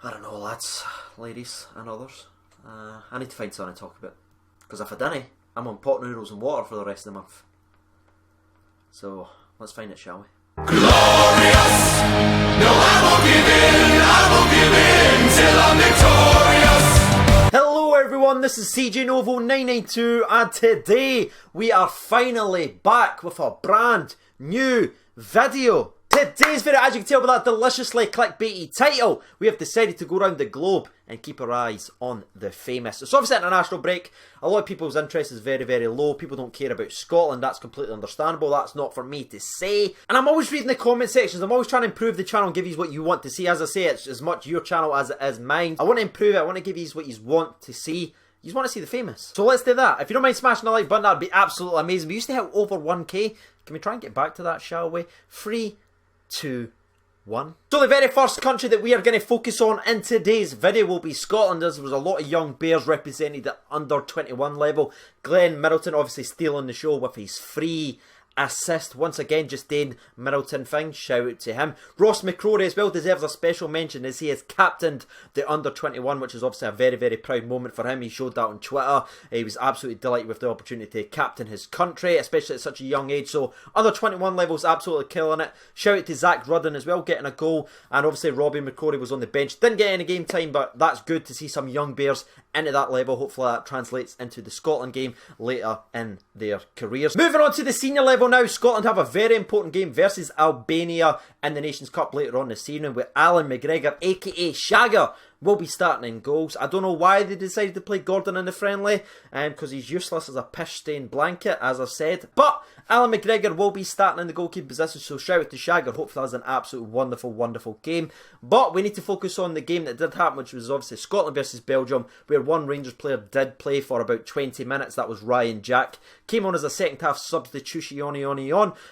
I don't know, lads, ladies and others. I need to find something to talk about. Because if I didn't, I'm on pot noodles and water for the rest of the month. So, let's find it, shall we? Glorious! No, I won't give in till I'm victorious! Hello everyone, this is CJ Novo 992 and today we are finally back with a brand new video. Today's video, as you can tell by that deliciously clickbaity title, we have decided to go around the globe and keep our eyes on the famous. It's obviously an international break. A lot of people's interest is very, very low. People don't care about Scotland. That's completely understandable. That's not for me to say. And I'm always reading the comment sections. I'm always trying to improve the channel and give you what you want to see. As I say, it's as much your channel as it is mine. I want to improve it. I want to give you what you want to see. You want to see the famous. So let's do that. If you don't mind smashing the like button, that would be absolutely amazing. We used to hit over 1k. Can we try and get back to that, shall we? 3, 2, 1. So the very first country that we are going to focus on in today's video will be Scotland, as there was a lot of young bears represented at under 21 level. Glenn Middleton obviously stealing the show with his free assist. Once again, just Dane Middleton thing. Shout out to him. Ross McCrory as well deserves a special mention as he has captained the under 21, which is obviously a very, very proud moment for him. He showed that on Twitter. He was absolutely delighted with the opportunity to captain his country, especially at such a young age. So under 21 levels, absolutely killing it. Shout out to Zach Rudden as well, getting a goal. And obviously Robbie McCrory was on the bench. Didn't get any game time, but that's good to see some young bears into that level. Hopefully that translates into the Scotland game later in their careers. Moving on to the senior level now, Scotland have a very important game versus Albania in the Nations Cup later on this evening, with Alan McGregor, aka Shagger, will be starting in goals. I don't know why they decided to play Gordon in the friendly, because he's useless as a pish-stained blanket, as I've said. But Alan McGregor will be starting in the goalkeeping position, so shout out to Shagger. Hopefully that's an absolute wonderful, wonderful game. But we need to focus on the game that did happen, which was obviously Scotland versus Belgium, where one Rangers player did play for about 20 minutes. That was Ryan Jack. Came on as a second half substitution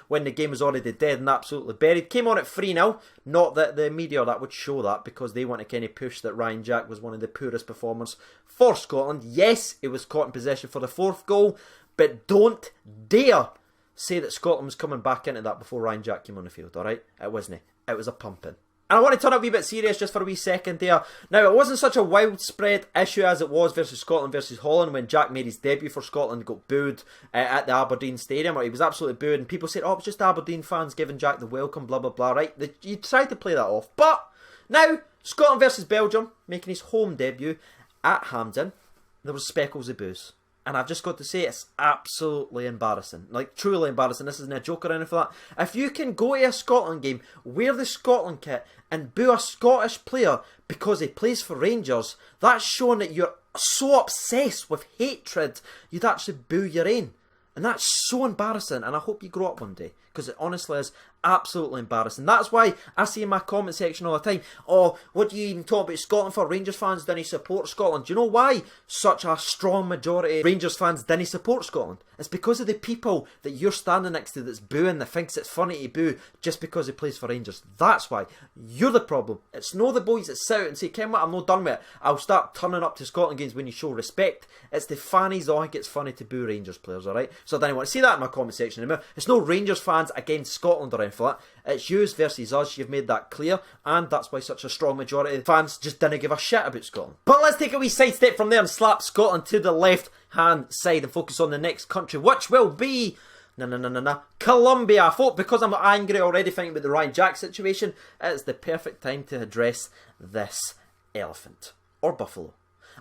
when the game was already dead and absolutely buried. Came on at 3-0. Not that the media that would show that, because they want to kind of push that Ryan Jack was one of the poorest performers for Scotland. Yes, it was caught in possession for the 4th goal, but don't dare say that Scotland was coming back into that before Ryan Jack came on the field, alright? It wasn't. It was a pumping. And I want to turn it a wee bit serious just for a wee second there. Now, it wasn't such a widespread issue as it was versus Scotland versus Holland when Jack made his debut for Scotland, got booed at the Aberdeen Stadium, or he was absolutely booed, and people said, oh, it was just Aberdeen fans giving Jack the welcome, blah, blah, blah, right? You tried to play that off. But now, Scotland versus Belgium, making his home debut at Hampden, there was speckles of boos. And I've just got to say, it's absolutely embarrassing. Like, truly embarrassing. This isn't a joke or anything like that. If you can go to a Scotland game, wear the Scotland kit, and boo a Scottish player because he plays for Rangers, that's showing that you're so obsessed with hatred, you'd actually boo your own. And that's so embarrassing, and I hope you grow up one day, because it honestly is absolutely embarrassing. That's why I see in my comment section all the time, oh, what do you even talk about Scotland for? Rangers fans didn't support Scotland. Do you know why such a strong majority of Rangers fans didn't support Scotland? It's because of the people that you're standing next to that's booing, that thinks it's funny to boo just because he plays for Rangers. That's why. You're the problem. It's no the boys that sit out and say, Ken, what, I'm not done with it. I'll start turning up to Scotland games when you show respect. It's the fannies that think it's funny to boo Rangers players, alright? So I don't want to see that in my comment section anymore. It's no Rangers fans against Scotland or anything like that. It's yous versus us. You've made that clear, and that's why such a strong majority of fans just didn't give a shit about Scotland. But let's take a wee sidestep from there and slap Scotland to the left hand side and focus on the next country, which will be Colombia. I thought, because I'm angry already thinking about the Ryan Jack situation, it's the perfect time to address this elephant or buffalo.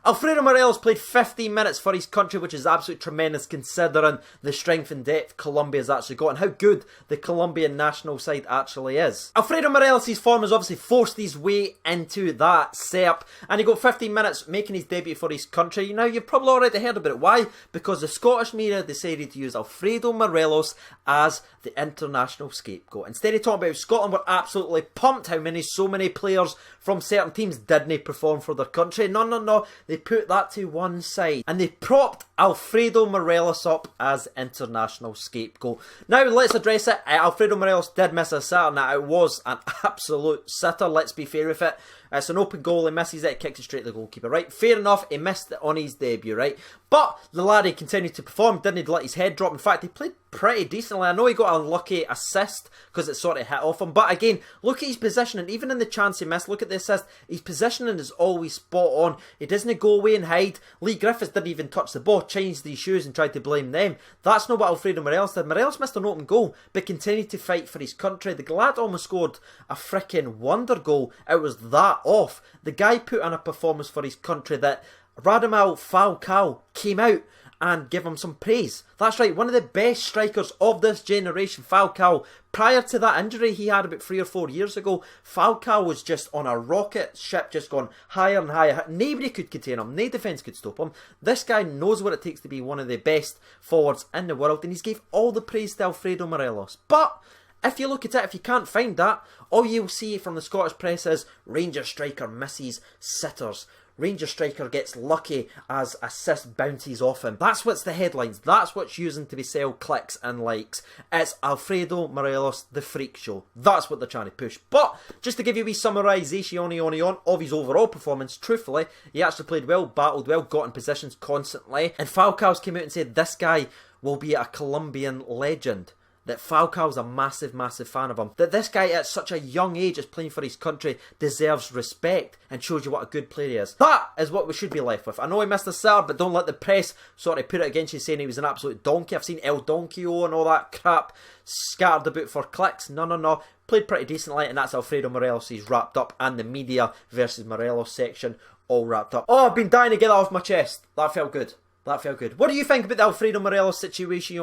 Alfredo Morelos played 15 minutes for his country, which is absolutely tremendous considering the strength and depth Colombia's actually got and how good the Colombian national side actually is. Alfredo Morelos' form has obviously forced his way into that setup, and he got 15 minutes making his debut for his country. Now, you've probably already heard about it. Why? Because the Scottish media decided to use Alfredo Morelos as the international scapegoat. Instead of talking about Scotland were absolutely pumped how so many players from certain teams didn't perform for their country. No. they put that to one side and they propped Alfredo Morelos up as international scapegoat. Now let's address it. Alfredo Morelos did miss a sitter. Now it was an absolute sitter, let's be fair with it. It's an open goal, he misses it, kicks it straight to the goalkeeper, right? Fair enough, he missed it on his debut, right? But the laddie continued to perform, didn't let his head drop. In fact, he played pretty decently. I know he got a lucky assist because it sort of hit off him. But again, look at his positioning. Even in the chance he missed, look at the assist. His positioning is always spot on. He doesn't go away and hide. Lee Griffiths didn't even touch the ball, changed his shoes and tried to blame them. That's not what Alfredo Morelos did. Morelos missed an open goal, but continued to fight for his country. The lad almost scored a freaking wonder goal. It was that off. The guy put on a performance for his country that Radamel Falcao came out and give him some praise. That's right, one of the best strikers of this generation, Falcao. Prior to that injury he had about 3 or 4 years ago, Falcao was just on a rocket ship, just going higher and higher. Nobody could contain him, no defence could stop him. This guy knows what it takes to be one of the best forwards in the world, and he's gave all the praise to Alfredo Morelos. But if you look at it, if you can't find that, all you'll see from the Scottish press is Rangers striker misses sitters. Rangers striker gets lucky as assist bounces off him. That's what's the headlines. That's what's using to sell clicks and likes. It's Alfredo Morelos, the freak show. That's what they're trying to push. But just to give you a wee summarisation of his overall performance, truthfully, he actually played well, battled well, got in positions constantly. And Falcao's came out and said this guy will be a Colombian legend. That Falcao's a massive, massive fan of him. That this guy at such a young age is playing for his country deserves respect and shows you what a good player he is. That is what we should be left with. I know he missed a sitter, but don't let the press sort of put it against you saying he was an absolute donkey. I've seen El Donkio and all that crap scattered about for clicks. No. Played pretty decently, and that's Alfredo Morelos. He's wrapped up, and the media versus Morelos section all wrapped up. Oh, I've been dying to get that off my chest. That felt good. That felt good. What do you think about the Alfredo Morelos situation?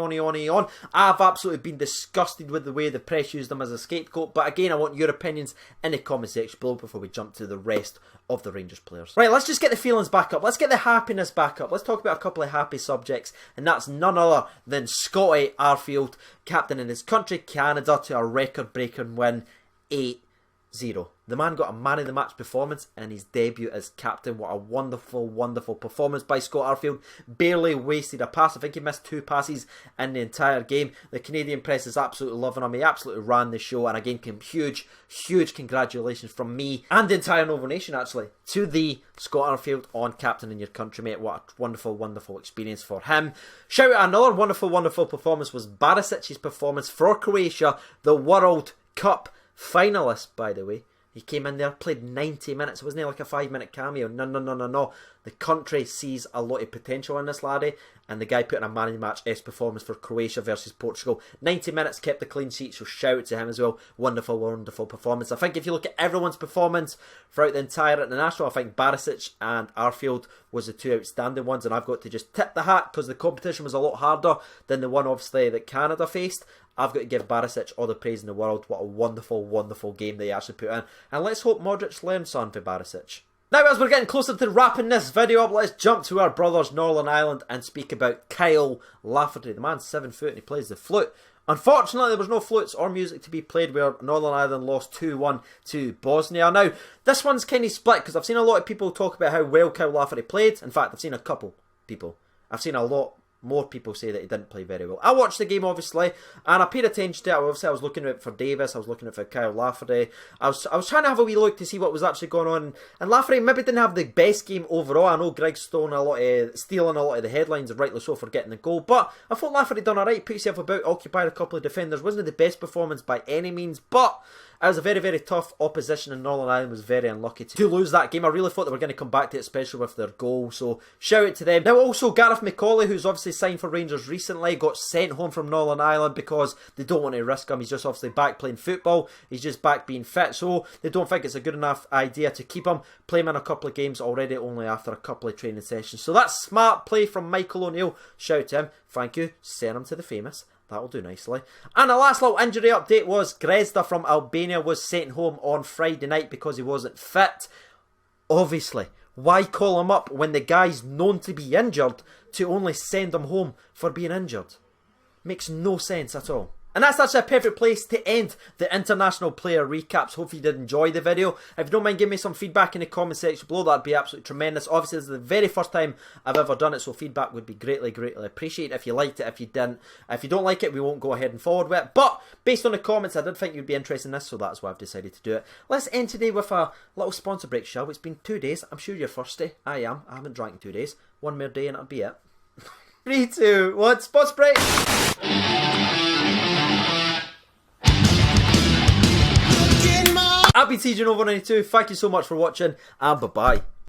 I've absolutely been disgusted with the way the press used him as a scapegoat. But again, I want your opinions in the comment section below before we jump to the rest of the Rangers players. Right, let's just get the feelings back up. Let's get the happiness back up. Let's talk about a couple of happy subjects. And that's none other than Scotty Arfield, captain in his country, Canada, to a record-breaking win, 8-0. The man got a man of the match performance in his debut as captain. What a wonderful, wonderful performance by Scott Arfield. Barely wasted a pass. I think he missed 2 passes in the entire game. The Canadian press is absolutely loving him. He absolutely ran the show. And again, huge, huge congratulations from me and the entire Novo Nation, actually, to the Scott Arfield on captain in your country, mate. What a wonderful, wonderful experience for him. Shout out another wonderful, wonderful performance was Barisic's performance for Croatia, the World Cup finalist, by the way. He came in there, played 90 minutes. It wasn't like a 5-minute cameo. No. The country sees a lot of potential in this laddie. And the guy put in a man of the match performance for Croatia versus Portugal. 90 minutes, kept the clean sheet, so shout out to him as well. Wonderful, wonderful performance. I think if you look at everyone's performance throughout the entire international, I think Barisic and Arfield was the 2 outstanding ones. And I've got to just tip the hat because the competition was a lot harder than the one, obviously, that Canada faced. I've got to give Barisic all the praise in the world. What a wonderful, wonderful game they actually put in. And let's hope Modric learns something for Barisic. Now, as we're getting closer to wrapping this video up, let's jump to our brothers Northern Ireland and speak about Kyle Lafferty. The man's 7 foot and he plays the flute. Unfortunately, there was no flutes or music to be played where Northern Ireland lost 2-1 to Bosnia. Now, this one's kind of split because I've seen a lot of people talk about how well Kyle Lafferty played. In fact, I've seen a couple people. I've seen a lot more people say that he didn't play very well. I watched the game, obviously, and I paid attention to it. Obviously, I was looking out for Davis, I was looking out for Kyle Lafferty. I was trying to have a wee look to see what was actually going on. And Lafferty maybe didn't have the best game overall. I know Greg's stealing a lot of the headlines, and rightly so for getting the goal. But I thought Lafferty done alright, put himself about, occupied a couple of defenders. Wasn't the best performance by any means, but it was a very, very tough opposition, and Northern Ireland was very unlucky to lose that game. I really thought they were going to come back to it, especially with their goal, so shout out to them. Now also, Gareth McCauley, who's obviously signed for Rangers recently, got sent home from Northern Ireland because they don't want to risk him. He's just obviously back playing football, he's just back being fit, so they don't think it's a good enough idea to keep him. Play him in a couple of games already, only after a couple of training sessions. So that's smart play from Michael O'Neill. Shout out to him. Thank you. Send him to the famous. That'll do nicely. And the last little injury update was Grezda from Albania was sent home on Friday night because he wasn't fit. Obviously, why call him up when the guy's known to be injured to only send him home for being injured? Makes no sense at all. And that's actually a perfect place to end the international player recaps. Hopefully you did enjoy the video. If you don't mind, give me some feedback in the comment section below. That'd be absolutely tremendous. Obviously, this is the very first time I've ever done it, so feedback would be greatly appreciated. If you liked it, if you didn't, if you don't like it, we won't go ahead and forward with it. But based on the comments, I did think you'd be interested in this, so that's why I've decided to do it. Let's end today with a little sponsor break, shall we? It's been 2 days. I'm sure you're thirsty. I am. I haven't drank in 2 days. One more day and that'll be it. 3, 2, 1, sponsor break! I've been CJ Novo 92. Thank you so much for watching, and bye-bye.